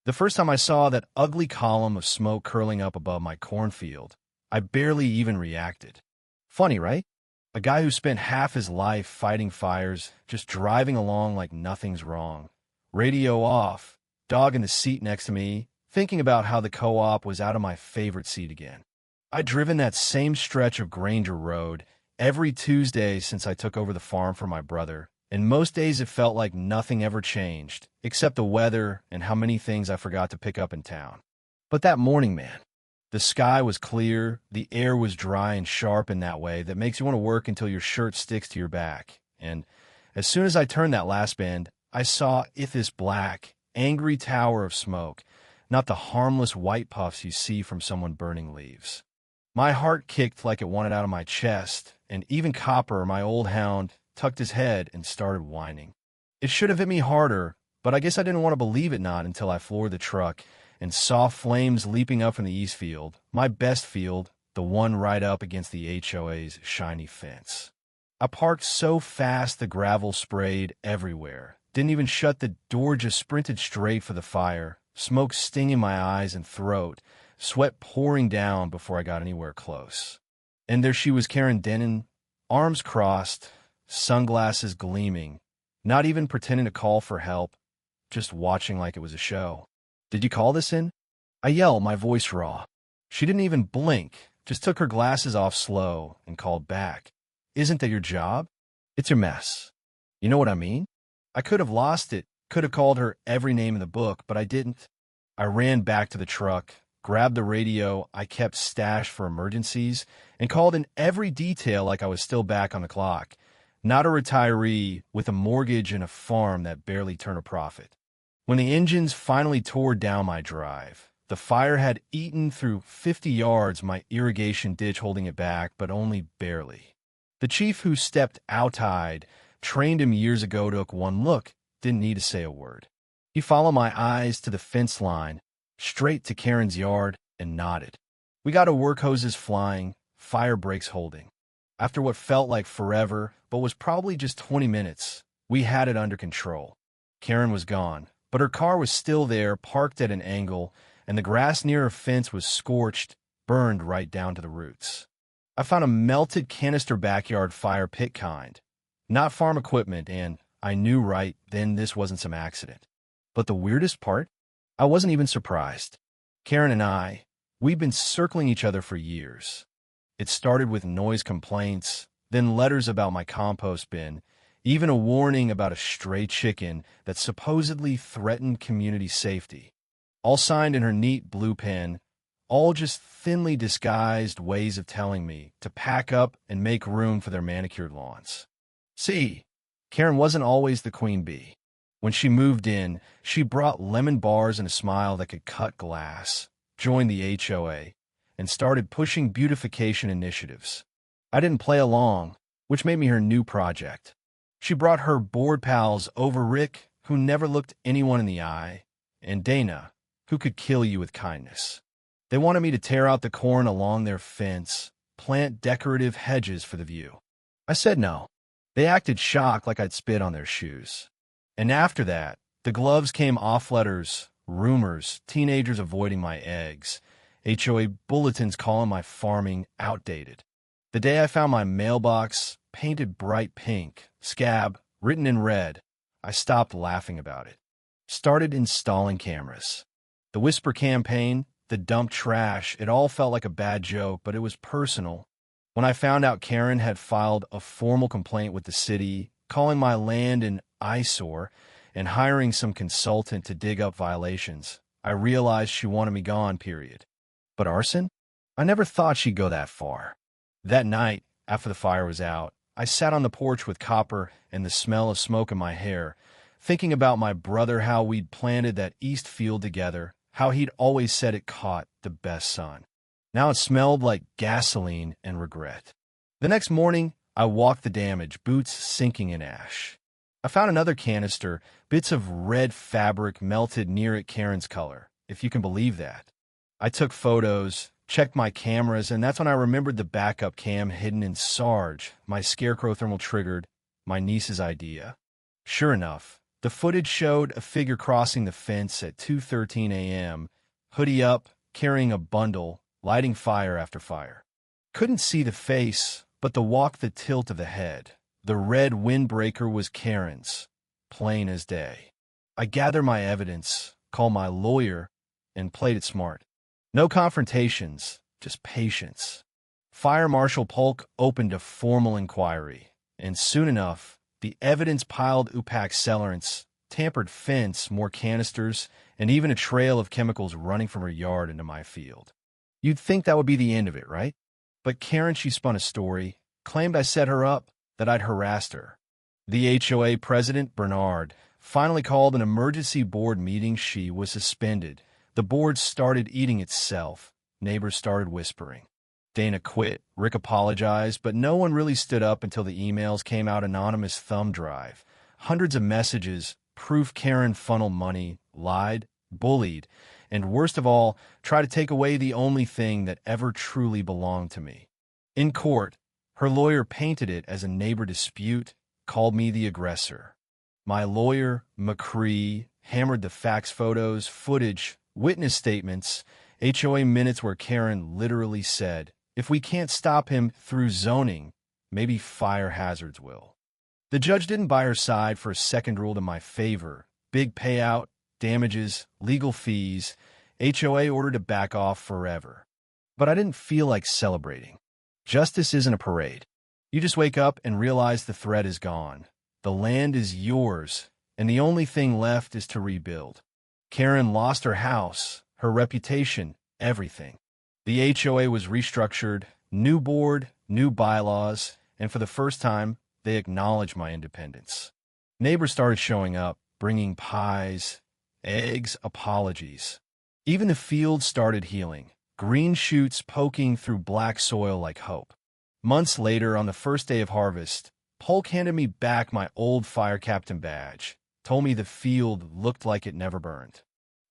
The first time I saw that ugly column of smoke curling up above my cornfield, I barely even reacted. Funny, right? A guy who spent half his life fighting fires, just driving along like nothing's wrong. Radio off, dog in the seat next to me, thinking about how the co-op was out of my favorite seat again. I'd driven that same stretch of Granger Road every Tuesday since I took over the farm for my brother, and most days it felt like nothing ever changed, except the weather and how many things I forgot to pick up in town. But that morning, man, the sky was clear, the air was dry and sharp in that way that makes you want to work until your shirt sticks to your back. And as soon as I turned that last bend, I saw this black, angry tower of smoke, not the harmless white puffs you see from someone burning leaves. My heart kicked like it wanted out of my chest, and even Copper, my old hound, tucked his head and started whining. It should have hit me harder, but I guess I didn't want to believe it not until I floored the truck and saw flames leaping up from the east field, my best field, the one right up against the HOA's shiny fence. I parked so fast the gravel sprayed everywhere. Didn't even shut the door, just sprinted straight for the fire, smoke stinging my eyes and throat, sweat pouring down before I got anywhere close. And there she was, Karen Denon, arms crossed, sunglasses gleaming, not even pretending to call for help, just watching like it was a show. "Did you call this in?" I yelled, my voice raw. She didn't even blink, just took her glasses off slow and called back. "Isn't that your job? It's your mess." You know what I mean? I could have lost it, could have called her every name in the book, but I didn't. I ran back to the truck, grabbed the radio I kept stashed for emergencies, and called in every detail like I was still back on the clock, not a retiree with a mortgage and a farm that barely turned a profit. When the engines finally tore down my drive, the fire had eaten through 50 yards, my irrigation ditch holding it back, but only barely. The chief who stepped outside, trained him years ago, took one look, didn't need to say a word. He followed my eyes to the fence line, straight to Karen's yard, and nodded. We got our work hoses flying, fire brakes holding. After what felt like forever, but was probably just 20 minutes, we had it under control. Karen was gone, but her car was still there, parked at an angle, and the grass near her fence was scorched, burned right down to the roots. I found a melted canister backyard fire pit kind, not farm equipment, and I knew right then this wasn't some accident. But the weirdest part? I wasn't even surprised. Karen and we'd been circling each other for years. It started with noise complaints, then letters about my compost bin, even a warning about a stray chicken that supposedly threatened community safety. All signed in her neat blue pen, all just thinly disguised ways of telling me to pack up and make room for their manicured lawns. See, Karen wasn't always the queen bee. When she moved in, she brought lemon bars and a smile that could cut glass, joined the HOA, and started pushing beautification initiatives. I didn't play along, which made me her new project. She brought her board pals over, Rick, who never looked anyone in the eye, and Dana, who could kill you with kindness. They wanted me to tear out the corn along their fence, plant decorative hedges for the view. I said no. They acted shocked like I'd spit on their shoes. And after that, the gloves came off, letters, rumors, teenagers avoiding my eggs, HOA bulletins calling my farming outdated. The day I found my mailbox painted bright pink, scab, written in red, I stopped laughing about it. Started installing cameras. The whisper campaign, the dump trash, it all felt like a bad joke, but it was personal. When I found out Karen had filed a formal complaint with the city, calling my land an eyesore and hiring some consultant to dig up violations, I realized she wanted me gone, period. But arson? I never thought she'd go that far. That night, after the fire was out, I sat on the porch with Copper and the smell of smoke in my hair, thinking about my brother, how we'd planted that east field together, how he'd always said it caught the best sun. Now it smelled like gasoline and regret. The next morning, I walked the damage, boots sinking in ash. I found another canister, bits of red fabric melted near it Karen's color, if you can believe that. I took photos, checked my cameras, and that's when I remembered the backup cam hidden in Sarge, my scarecrow thermal triggered, my niece's idea. Sure enough, The footage showed a figure crossing the fence at 2:13 a.m., hoodie up, carrying a bundle, lighting fire after fire. Couldn't see the face, but the walk, the tilt of the head. The red windbreaker was Karen's, plain as day. I gathered my evidence, called my lawyer, and played it smart. No confrontations, just patience. Fire Marshal Polk opened a formal inquiry, and soon enough, the evidence piled: opaque accelerants, tampered fence, more canisters, and even a trail of chemicals running from her yard into my field. You'd think that would be the end of it, right? But Karen, she spun a story, claimed I set her up, that I'd harassed her. The HOA president, Bernard, finally called an emergency board meeting. She was suspended. The board started eating itself. Neighbors started whispering. Dana quit. Rick apologized, but no one really stood up until the emails came out. Anonymous thumb drive. Hundreds of messages, proof Karen funneled money, lied, bullied, and worst of all, tried to take away the only thing that ever truly belonged to me. In court, her lawyer painted it as a neighbor dispute, called me the aggressor. My lawyer, McCree, hammered the facts, photos, footage, witness statements, HOA minutes where Karen literally said, "If we can't stop him through zoning, maybe fire hazards will." The judge didn't buy her side for a second, ruled in my favor. Big payout, damages, legal fees. HOA ordered to back off forever. But I didn't feel like celebrating. Justice isn't a parade. You just wake up and realize the threat is gone. The land is yours, and the only thing left is to rebuild. Karen lost her house, her reputation, everything. The HOA was restructured, new board, new bylaws, and for the first time, they acknowledged my independence. Neighbors started showing up, bringing pies, eggs, apologies. Even the field started healing, green shoots poking through black soil like hope. Months later, on the first day of harvest, Polk handed me back my old fire captain badge, told me the field looked like it never burned.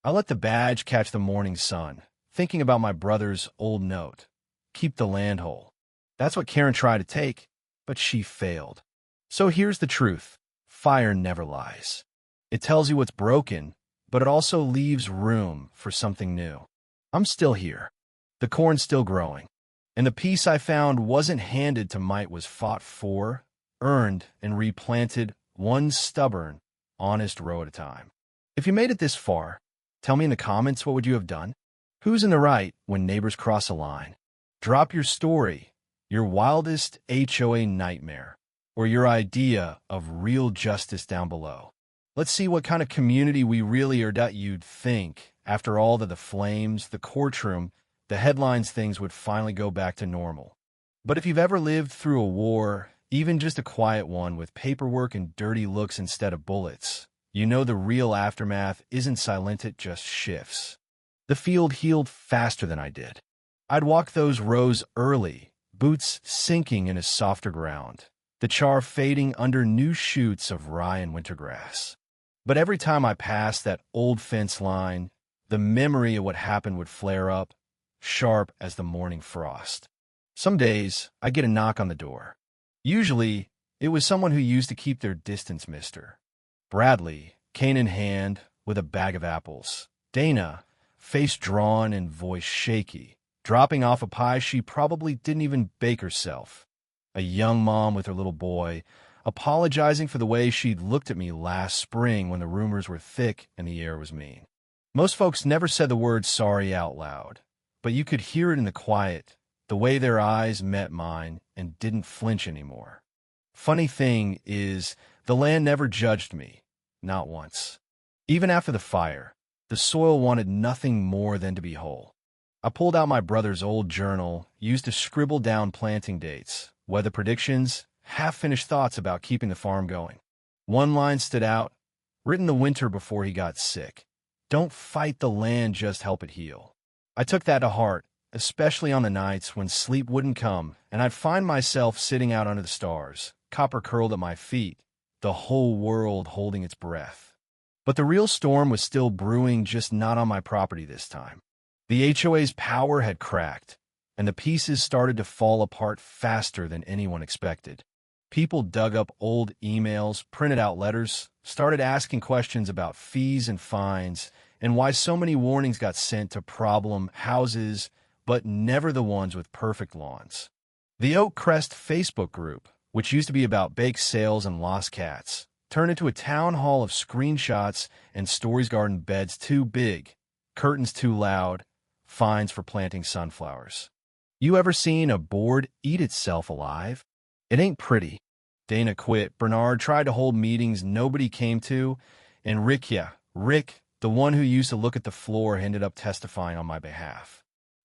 I let the badge catch the morning sun, thinking about my brother's old note, "Keep the land whole." That's what Karen tried to take, but she failed. So here's the truth. Fire never lies. It tells you what's broken, but it also leaves room for something new. I'm still here. The corn's still growing. And the peace I found wasn't handed to might, was fought for, earned, and replanted, one stubborn, honest row at a time. If you made it this far, tell me in the comments, what would you have done? Who's in the right when neighbors cross a line? Drop your story, your wildest HOA nightmare, or your idea of real justice down below. Let's see what kind of community we really are. You'd think, after all the flames, the courtroom, the headlines, things would finally go back to normal. But if you've ever lived through a war, even just a quiet one with paperwork and dirty looks instead of bullets, you know the real aftermath isn't silent, it just shifts. The field healed faster than I did. I'd walk those rows early, boots sinking in a softer ground, the char fading under new shoots of rye and winter grass. But every time I passed that old fence line, the memory of what happened would flare up, sharp as the morning frost. Some days, I get a knock on the door. Usually, it was someone who used to keep their distance, Mr. Bradley, cane in hand, with a bag of apples. Dana, face drawn and voice shaky, dropping off a pie she probably didn't even bake herself. A young mom with her little boy, apologizing for the way she'd looked at me last spring when the rumors were thick and the air was mean. Most folks never said the word sorry out loud, but you could hear it in the quiet, the way their eyes met mine and didn't flinch anymore. Funny thing is, the land never judged me, not once. Even after the fire, the soil wanted nothing more than to be whole. I pulled out my brother's old journal, used to scribble down planting dates, weather predictions, half-finished thoughts about keeping the farm going. One line stood out, written the winter before he got sick. "Don't fight the land, just help it heal." I took that to heart, especially on the nights when sleep wouldn't come and I'd find myself sitting out under the stars, copper curled at my feet, the whole world holding its breath. But the real storm was still brewing, just not on my property this time. The HOA's power had cracked, and the pieces started to fall apart faster than anyone expected. People dug up old emails, printed out letters, started asking questions about fees and fines and why so many warnings got sent to problem houses, but never the ones with perfect lawns. The Oak Crest Facebook group, which used to be about bake sales and lost cats, turned into a town hall of screenshots and stories garden beds too big, curtains too loud, fines for planting sunflowers. You ever seen a board eat itself alive? It ain't pretty. Dana quit, Bernard tried to hold meetings nobody came to, and Rick, the one who used to look at the floor, ended up testifying on my behalf.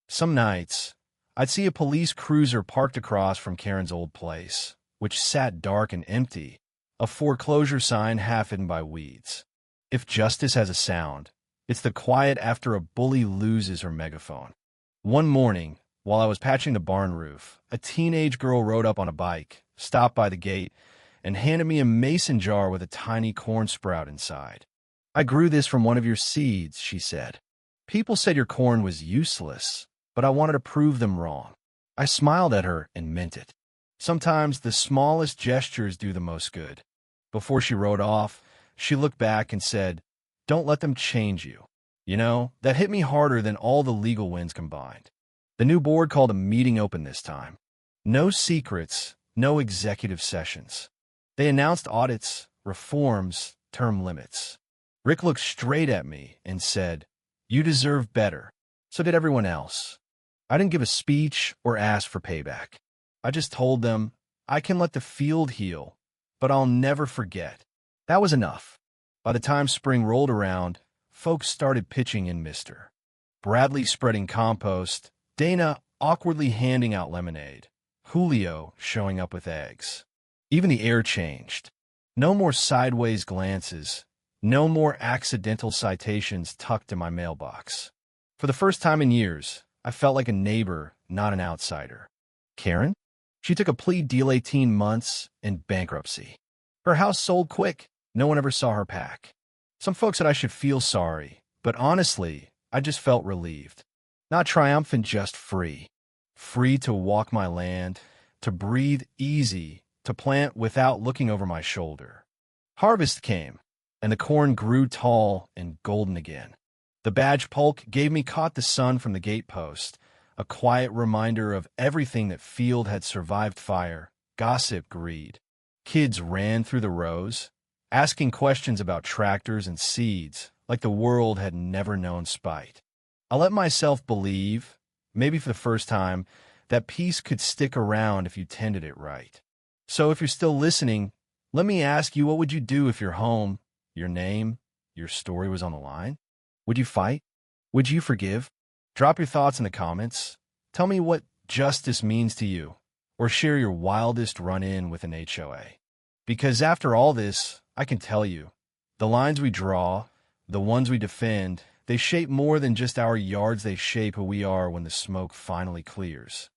Some nights, I'd see a police cruiser parked across from Karen's old place, which sat dark and empty, a foreclosure sign half hidden by weeds. If justice has a sound, it's the quiet after a bully loses her megaphone. One morning, while I was patching the barn roof, a teenage girl rode up on a bike, stopped by the gate, and handed me a mason jar with a tiny corn sprout inside. "I grew this from one of your seeds," she said. "People said your corn was useless, but I wanted to prove them wrong." I smiled at her and meant it. Sometimes the smallest gestures do the most good. Before she rode off, she looked back and said, "Don't let them change you." You know, that hit me harder than all the legal wins combined. The new board called a meeting open this time. No secrets, no executive sessions. They announced audits, reforms, term limits. Rick looked straight at me and said, "You deserve better." So did everyone else. I didn't give a speech or ask for payback. I just told them, I can let the field heal, but I'll never forget. That was enough. By the time spring rolled around, folks started pitching in Mr. Bradley spreading compost, Dana awkwardly handing out lemonade, Julio showing up with eggs. Even the air changed. No more sideways glances, no more accidental citations tucked in my mailbox. For the first time in years, I felt like a neighbor, not an outsider. Karen? She took a plea deal 18 months in bankruptcy. Her house sold quick. No one ever saw her pack. Some folks said I should feel sorry, but honestly, I just felt relieved. Not triumphant, just free. Free to walk my land, to breathe easy, to plant without looking over my shoulder. Harvest came, and the corn grew tall and golden again. The badge polk gave me caught the sun from the gatepost, a quiet reminder of everything that field had survived fire, gossip, greed. Kids ran through the rows, asking questions about tractors and seeds, like the world had never known spite. I let myself believe, maybe for the first time, that peace could stick around if you tended it right. So if you're still listening, let me ask you, what would you do if your home, your name, your story was on the line? Would you fight? Would you forgive? Drop your thoughts in the comments. Tell me what justice means to you, or share your wildest run-in with an HOA. Because after all this, I can tell you, the lines we draw, the ones we defend, they shape more than just our yards. They shape who we are when the smoke finally clears.